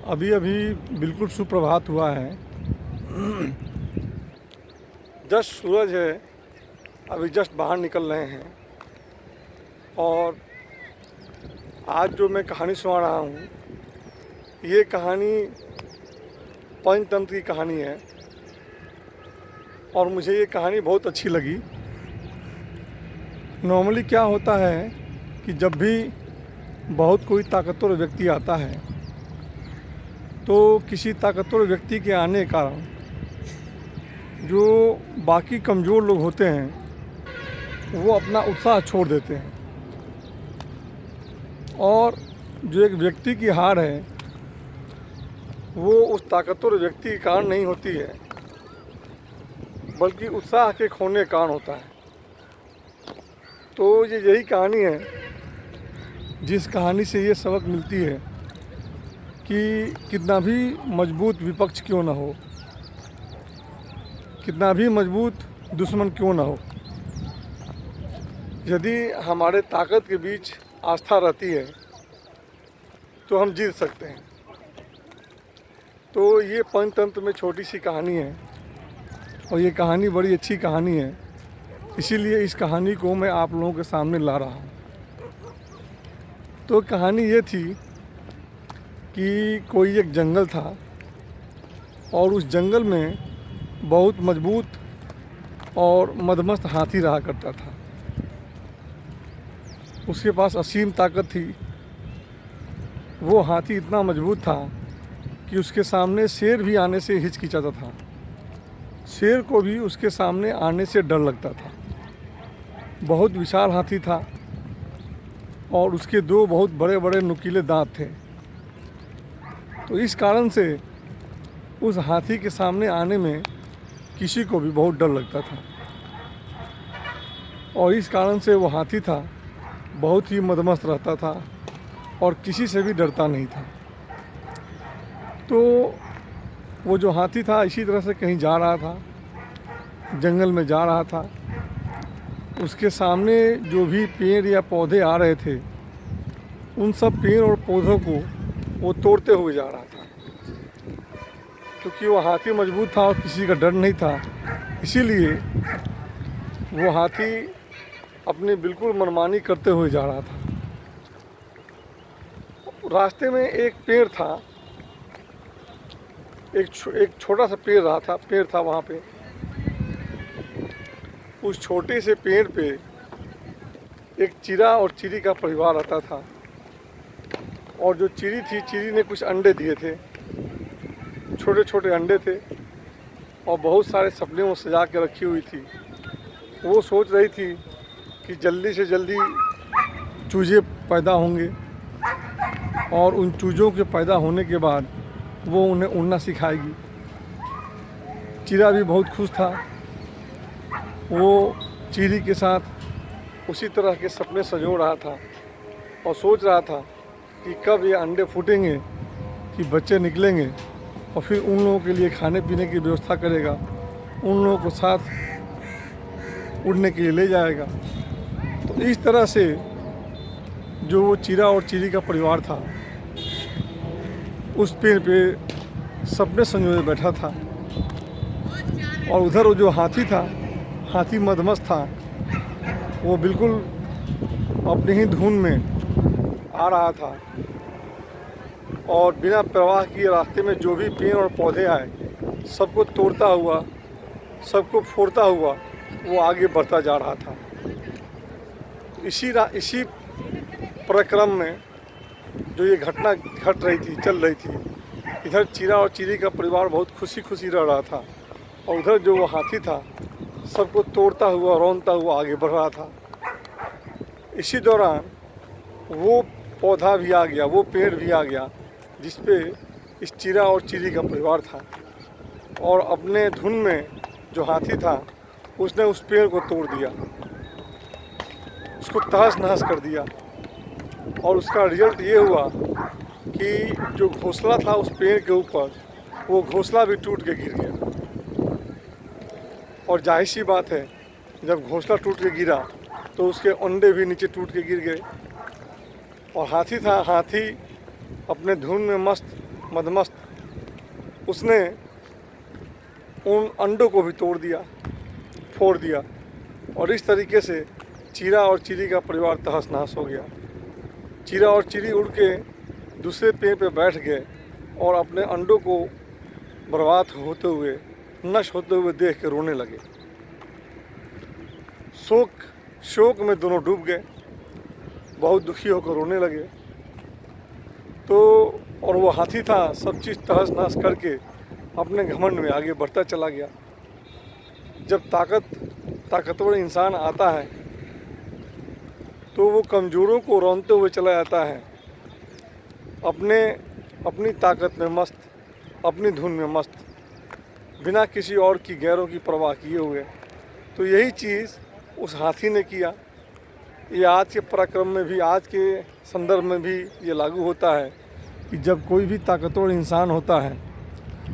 अभी अभी बिल्कुल सुप्रभात हुआ है। जस्ट सूरज है, अभी जस्ट बाहर निकल रहे हैं। और आज जो मैं कहानी सुना रहा हूँ, ये कहानी पंचतंत्र की कहानी है और मुझे ये कहानी बहुत अच्छी लगी। नॉर्मली क्या होता है कि जब भी बहुत कोई ताकतवर व्यक्ति आता है तो किसी ताकतवर व्यक्ति के आने के कारण जो बाकी कमज़ोर लोग होते हैं वो अपना उत्साह छोड़ देते हैं, और जो एक व्यक्ति की हार है वो उस ताकतवर व्यक्ति के कारण नहीं होती है, बल्कि उत्साह के खोने के कारण होता है। तो ये यही कहानी है जिस कहानी से ये सबक मिलती है कि कितना भी मजबूत विपक्ष क्यों ना हो, कितना भी मजबूत दुश्मन क्यों ना हो, यदि हमारे ताकत के बीच आस्था रहती है तो हम जीत सकते हैं। तो ये पंचतंत्र में छोटी सी कहानी है और ये कहानी बड़ी अच्छी कहानी है, इसीलिए इस कहानी को मैं आप लोगों के सामने ला रहा हूँ। तो कहानी ये थी कि कोई एक जंगल था और उस जंगल में बहुत मजबूत और मदमस्त हाथी रहा करता था। उसके पास असीम ताकत थी। वो हाथी इतना मजबूत था कि उसके सामने शेर भी आने से हिचकिचाता था। शेर को भी उसके सामने आने से डर लगता था। बहुत विशाल हाथी था और उसके दो बहुत बड़े बड़े नुकीले दांत थे। तो इस कारण से उस हाथी के सामने आने में किसी को भी बहुत डर लगता था, और इस कारण से वो हाथी था बहुत ही मदमस्त रहता था और किसी से भी डरता नहीं था। तो वो जो हाथी था इसी तरह से कहीं जा रहा था, जंगल में जा रहा था। उसके सामने जो भी पेड़ या पौधे आ रहे थे उन सब पेड़ और पौधों को वो तोड़ते हुए जा रहा था। क्योंकि वो हाथी मजबूत था और किसी का डर नहीं था, इसीलिए वो हाथी अपनी बिल्कुल मनमानी करते हुए जा रहा था। रास्ते में एक पेड़ था, एक छोटा सा पेड़ था वहाँ पे। उस छोटे से पेड़ पे एक चिड़ा और चिड़ी का परिवार रहता था, और जो चिड़ी थी, चिड़ी ने कुछ अंडे दिए थे, छोटे छोटे अंडे थे और बहुत सारे सपने वो सजा के रखी हुई थी। वो सोच रही थी कि जल्दी से जल्दी चूजे पैदा होंगे और उन चूज़ों के पैदा होने के बाद वो उन्हें उड़ना सिखाएगी। चिड़ा भी बहुत खुश था। वो चिड़ी के साथ उसी तरह के सपने संजो रहा था और सोच रहा था कि कब ये अंडे फूटेंगे कि बच्चे निकलेंगे, और फिर उन लोगों के लिए खाने पीने की व्यवस्था करेगा, उन लोगों को साथ उड़ने के लिए ले जाएगा। तो इस तरह से जो वो चिड़ा और चिड़ी का परिवार था उस पेड़ पे सपने संजोए बैठा था, और उधर वो जो हाथी था, हाथी मदमस्त था, वो बिल्कुल अपनी ही धुन में आ रहा था और बिना परवाह किए रास्ते में जो भी पेड़ और पौधे आए सबको तोड़ता हुआ, सबको फोड़ता हुआ वो आगे बढ़ता जा रहा था। इसी प्रक्रम में जो ये घटना घट रही थी, चल रही थी, इधर चिड़ा और चिड़ी का परिवार बहुत खुशी खुशी रह रहा था, और उधर जो वो हाथी था सबको तोड़ता हुआ, रौंदता हुआ आगे बढ़ रहा था। इसी दौरान वो पौधा भी आ गया, वो पेड़ भी आ गया जिस पे इस चिड़ा और चिड़ी का परिवार था, और अपने धुन में जो हाथी था उसने उस पेड़ को तोड़ दिया, उसको तहस नहस कर दिया। और उसका रिजल्ट ये हुआ कि जो घोंसला था उस पेड़ के ऊपर, वो घोंसला भी टूट के गिर गया। और जाहिर सी बात है, जब घोंसला टूट के गिरा तो उसके अंडे भी नीचे टूट के गिर गए। और हाथी था, हाथी अपने धुन में मस्त मदमस्त उसने उन अंडों को भी तोड़ दिया, फोड़ दिया और इस तरीके से चीरा और चीरी का परिवार तहस नहस हो गया। चीरा और चीरी उड़ के दूसरे पेड़ पे बैठ गए और अपने अंडों को बर्बाद होते हुए, नष्ट होते हुए देख के रोने लगे। शोक में दोनों डूब गए, बहुत दुखी होकर रोने लगे। तो और वो हाथी था, सब चीज़ तहस नहस करके अपने घमंड में आगे बढ़ता चला गया। जब ताकतवर इंसान आता है तो वो कमज़ोरों को रौंदते हुए चला जाता है, अपनी ताकत में मस्त, अपनी धुन में मस्त, बिना किसी और की गैरों की परवाह किए हुए। तो यही चीज़ उस हाथी ने किया। ये आज के पराक्रम में भी, आज के संदर्भ में भी ये लागू होता है कि जब कोई भी ताकतवर इंसान होता है,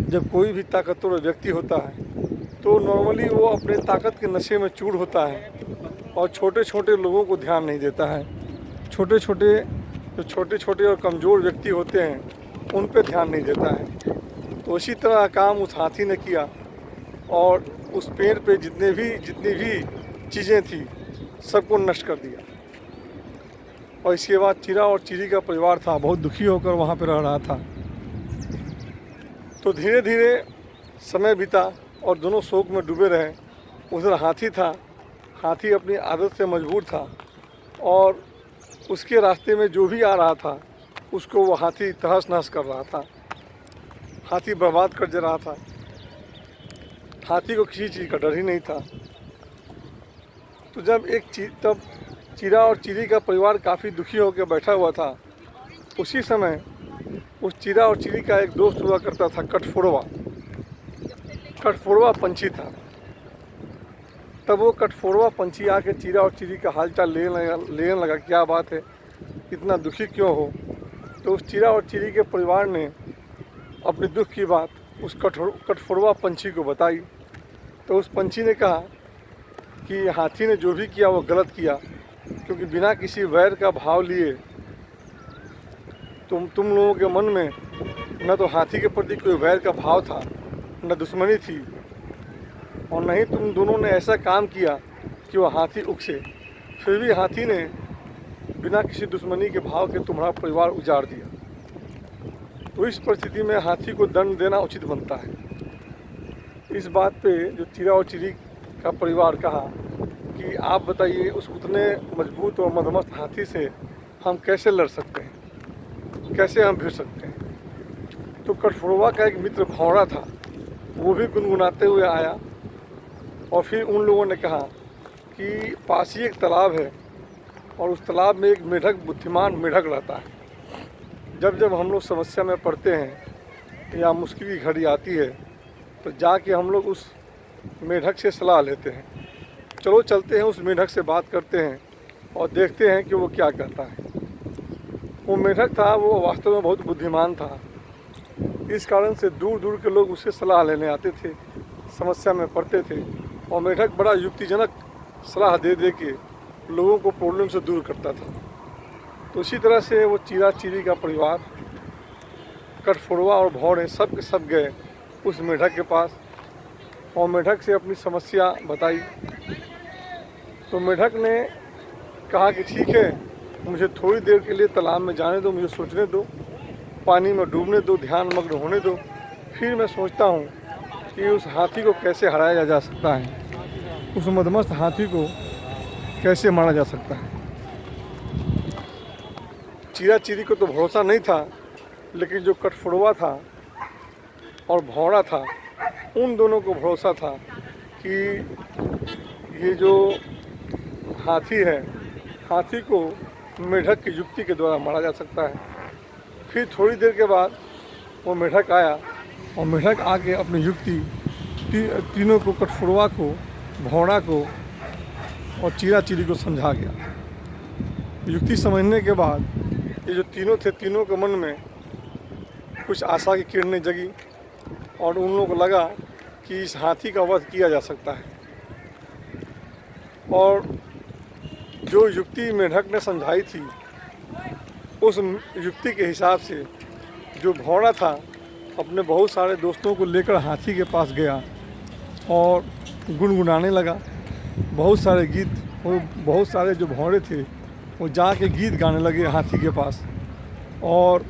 जब कोई भी ताकतवर व्यक्ति होता है, तो नॉर्मली वो अपने ताकत के नशे में चूर होता है और छोटे छोटे लोगों को ध्यान नहीं देता है। छोटे छोटे और कमज़ोर व्यक्ति होते हैं उन पे ध्यान नहीं देता है। तो इसी तरह काम उस हाथी ने किया और उस पेड़ पे जितनी भी चीज़ें थी सबको नष्ट कर दिया। और इसके बाद चीरा और चीरी का परिवार था, बहुत दुखी होकर वहाँ पे रह रहा था। तो धीरे धीरे समय बीता और दोनों शोक में डूबे रहे। उधर हाथी था, हाथी अपनी आदत से मजबूर था और उसके रास्ते में जो भी आ रहा था उसको वो हाथी तहस नहस कर रहा था, हाथी बर्बाद कर दे रहा था। हाथी को किसी चीज़ का डर ही नहीं था। तो तब चीरा और चीरी का परिवार काफ़ी दुखी होकर बैठा हुआ था। उसी समय उस चीरा और चीरी का एक दोस्त हुआ करता था, कठफोड़वा पंछी था। तब वो कठफोड़वा पंछी आके चीरा और चीरी का हालचाल लेने लगा, क्या बात है, इतना दुखी क्यों हो। तो उस चीरा और चीरी के परिवार ने अपने दुख की बात उस कठफोड़वा पंछी को बताई। तो उस पंछी ने कहा कि हाथी ने जो भी किया वो गलत किया, क्योंकि बिना किसी वैर का भाव लिए तुम लोगों के मन में न तो हाथी के प्रति कोई वैर का भाव था, न दुश्मनी थी, और न ही तुम दोनों ने ऐसा काम किया कि वो हाथी उकसे। फिर भी हाथी ने बिना किसी दुश्मनी के भाव के तुम्हारा परिवार उजाड़ दिया। तो इस परिस्थिति में हाथी को दंड देना उचित बनता है। इस बात पे जो चीरा और चीरी का परिवार कहा कि आप बताइए, उस उतने मजबूत और मदमस्त हाथी से हम कैसे लड़ सकते हैं, कैसे हम भिड़ सकते हैं। तो कठफोड़वा का एक मित्र भौरा था, वो भी गुनगुनाते हुए आया और फिर उन लोगों ने कहा कि पास ही एक तालाब है और उस तालाब में एक बुद्धिमान मेढक रहता है। जब हम लोग समस्या में पड़ते हैं या मुश्किल की घड़ी आती है तो जाके हम लोग उस मेढक से सलाह लेते हैं। चलो चलते हैं, उस मेढक से बात करते हैं और देखते हैं कि वो क्या कहता है। वो मेढक था, वो वास्तव में बहुत बुद्धिमान था। इस कारण से दूर दूर के लोग उससे सलाह लेने आते थे, समस्या में पड़ते थे, और मेढक बड़ा युक्तिजनक सलाह दे के लोगों को प्रॉब्लम से दूर करता था। तो इसी तरह से वो चीरा चीरी का परिवार, कठफोड़वा और भौरे सब के सब गए उस मेढक के पास और मेढक से अपनी समस्या बताई। तो मेढक ने कहा कि ठीक है, मुझे थोड़ी देर के लिए तालाब में जाने दो, मुझे सोचने दो, पानी में डूबने दो, ध्यान मग्न होने दो, फिर मैं सोचता हूँ कि उस हाथी को कैसे हराया जा सकता है, उस मदमस्त हाथी को कैसे मारा जा सकता है। चीरा चीरी को तो भरोसा नहीं था, लेकिन जो कठफोड़वा था और भौरा था, उन दोनों को भरोसा था कि ये जो हाथी है, हाथी को मेढक की युक्ति के द्वारा मारा जा सकता है। फिर थोड़ी देर के बाद वो मेढक आया और मेढक आके अपनी युक्ति तीनों को, कठफोड़वा को, भौरा को और चीरा चीरी को समझा गया। युक्ति समझने के बाद ये जो तीनों थे, तीनों के मन में कुछ आशा की किरणें जगी और उन लोगों को लगा कि इस हाथी का वध किया जा सकता है। और जो युक्ति मेढक ने समझाई थी, उस युक्ति के हिसाब से जो भौरा था अपने बहुत सारे दोस्तों को लेकर हाथी के पास गया और गुनगुनाने लगा बहुत सारे गीत। वो बहुत सारे जो भौरे थे वो जाके गीत गाने लगे हाथी के पास। और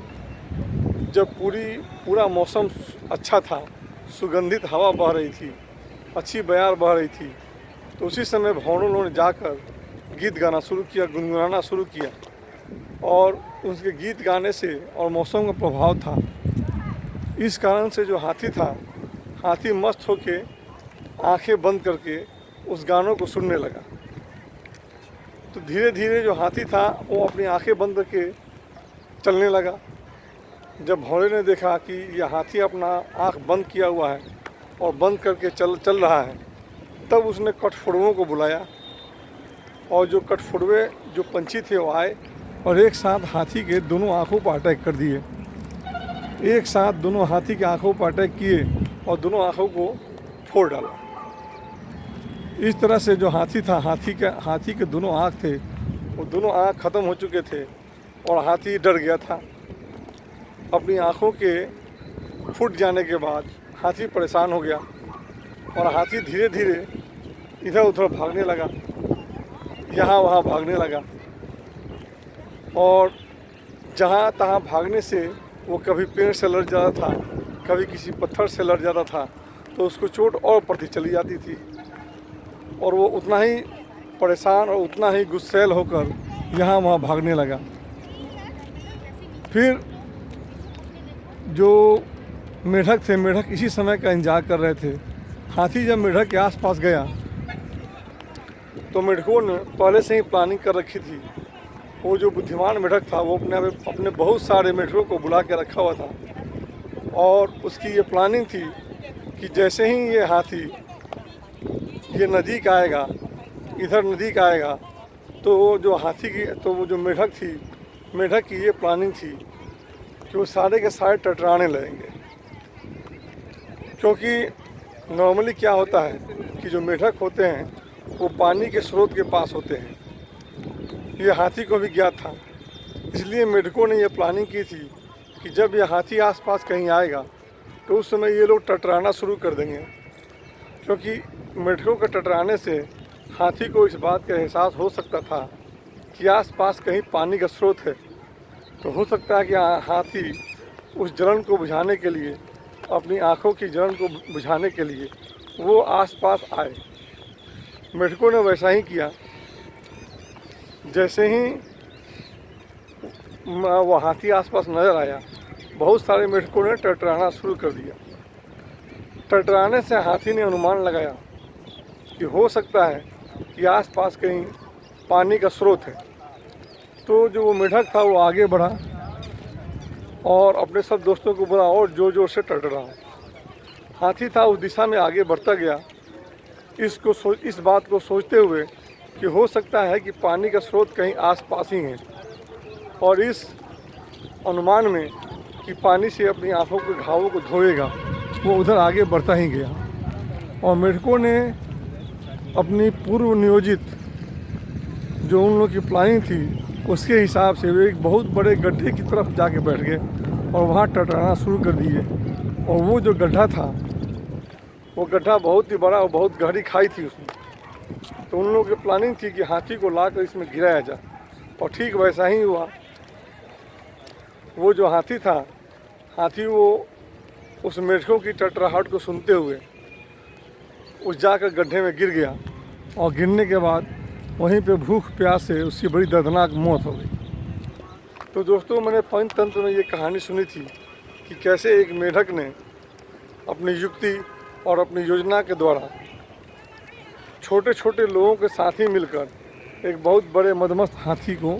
जब पूरा मौसम अच्छा था, सुगंधित हवा बह रही थी, अच्छी बयार बह रही थी, तो उसी समय भौरों ने जाकर गीत गाना शुरू किया, गुनगुनाना शुरू किया। और उसके गीत गाने से और मौसम का प्रभाव था, इस कारण से जो हाथी था, हाथी मस्त होके आंखें बंद करके उस गानों को सुनने लगा। तो धीरे धीरे जो हाथी था वो अपनी आंखें बंद करके चलने लगा। जब भौरे ने देखा कि यह हाथी अपना आंख बंद किया हुआ है और बंद करके चल रहा है, तब उसने कठफोड़वों को बुलाया। और जो कठफोड़वे जो पंछी थे वो आए और एक साथ हाथी के दोनों आँखों पर अटैक कर दिए। एक साथ दोनों हाथी के आँखों पर अटैक किए और दोनों आँखों को फोड़ डाला। इस तरह से जो हाथी था, हाथी के दोनों आँख थे, वो दोनों आँख ख़त्म हो चुके थे और हाथी डर गया था। अपनी आँखों के फूट जाने के बाद हाथी परेशान हो गया और हाथी धीरे धीरे इधर उधर भागने लगा, यहाँ वहाँ भागने लगा। और जहाँ तहाँ भागने से वो कभी पेड़ से लड़ जाता था, कभी किसी पत्थर से लड़ जाता था, तो उसको चोट और पड़ती चली जाती थी और वो उतना ही परेशान और उतना ही गुस्सैल होकर यहाँ वहाँ भागने लगा। फिर जो मेढक थे, मेढक इसी समय का इंतजार कर रहे थे। हाथी जब मेढक के आसपास गया तो मेढकों ने पहले से ही प्लानिंग कर रखी थी। वो जो बुद्धिमान मेढक था वो अपने बहुत सारे मेढकों को बुला के रखा हुआ था और उसकी ये प्लानिंग थी कि जैसे ही ये हाथी ये नज़दीक आएगा, इधर नज़दीक आएगा, तो वो जो मेढक थी, मेढक की ये प्लानिंग थी कि वो सारे के सारे टटराने लगेंगे। क्योंकि नॉर्मली क्या होता है कि जो मेढक होते हैं वो पानी के स्रोत के पास होते हैं। ये हाथी को भी ज्ञात था, इसलिए मेढकों ने ये प्लानिंग की थी कि जब ये हाथी आसपास कहीं आएगा तो उस समय ये लोग टटराना शुरू कर देंगे। क्योंकि मेढकों के टटराने से हाथी को इस बात का एहसास हो सकता था कि आसपास कहीं पानी का स्रोत है, तो हो सकता है कि हाथी उस जलन को बुझाने के लिए, अपनी आँखों की जलन को बुझाने के लिए वो आसपास आए। मेढकों ने वैसा ही किया। जैसे ही वो हाथी आसपास नज़र आया, बहुत सारे मेढकों ने टटराना शुरू कर दिया। टटराने से हाथी ने अनुमान लगाया कि हो सकता है कि आसपास कहीं पानी का स्रोत है। तो जो वो मेढक था वो आगे बढ़ा और अपने सब दोस्तों को बोला और जोर जोर से टटराओ। हाथी था उस दिशा में आगे बढ़ता गया, इस बात को सोचते हुए कि हो सकता है कि पानी का स्रोत कहीं आसपास ही है, और इस अनुमान में कि पानी से अपनी आँखों के घावों को धोएगा, वो उधर आगे बढ़ता ही गया। और मेढकों ने अपनी पूर्व नियोजित जो उन लोगों की प्लानिंग थी उसके हिसाब से वे एक बहुत बड़े गड्ढे की तरफ जाके बैठ गए और वहाँ टटराना शुरू कर दिए। और वो जो गड्ढा था, वो गड्ढा बहुत ही बड़ा और बहुत गहरी खाई थी उसमें। तो उन लोगों की प्लानिंग थी कि हाथी को लाकर इसमें गिराया जाए, और ठीक वैसा ही हुआ। वो जो हाथी था, हाथी वो उस मेढकों की टटराहट को सुनते हुए उस जाकर गड्ढे में गिर गया, और गिरने के बाद वहीं पे भूख प्यास से उसकी बड़ी दर्दनाक मौत हो गई। तो दोस्तों, मैंने पंचतंत्र में ये कहानी सुनी थी कि कैसे एक मेढक ने अपनी युक्ति और अपनी योजना के द्वारा छोटे छोटे लोगों के साथ ही मिलकर एक बहुत बड़े मदमस्त हाथी को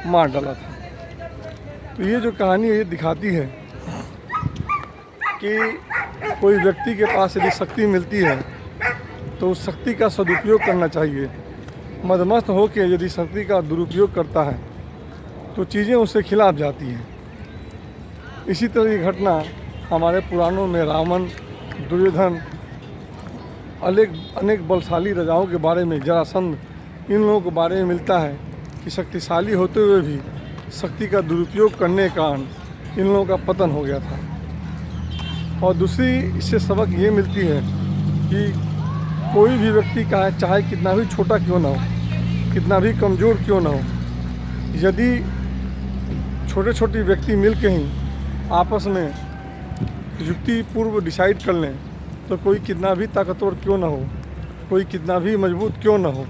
मार डाला था। तो ये जो कहानी ये दिखाती है कि कोई व्यक्ति के पास यदि शक्ति मिलती है तो उस शक्ति का सदुपयोग करना चाहिए। मदमस्त होकर यदि शक्ति का दुरुपयोग करता है तो चीज़ें उससे खिलाफ जाती हैं। इसी तरह की घटना हमारे पुराणों में रावण, दुर्योधन, अनेक बलशाली राजाओं के बारे में, जरासंध, इन लोगों के बारे में मिलता है कि शक्तिशाली होते हुए भी शक्ति का दुरुपयोग करने के कारण इन लोगों का पतन हो गया था। और दूसरी इससे सबक ये मिलती है कि कोई भी व्यक्ति का चाहे कितना भी छोटा क्यों ना हो, कितना भी कमज़ोर क्यों ना हो, यदि छोटे छोटे व्यक्ति मिल के ही आपस में युक्तिपूर्व डिसाइड कर लें तो कोई कितना भी ताकतवर क्यों ना हो, कोई कितना भी मजबूत क्यों ना हो,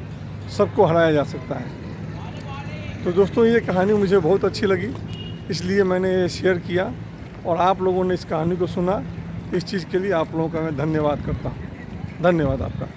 सबको हराया जा सकता है। तो दोस्तों ये कहानी मुझे बहुत अच्छी लगी, इसलिए मैंने ये शेयर किया और आप लोगों ने इस कहानी को सुना। इस चीज़ के लिए आप लोगों का मैं धन्यवाद करता हूँ। धन्यवाद आपका।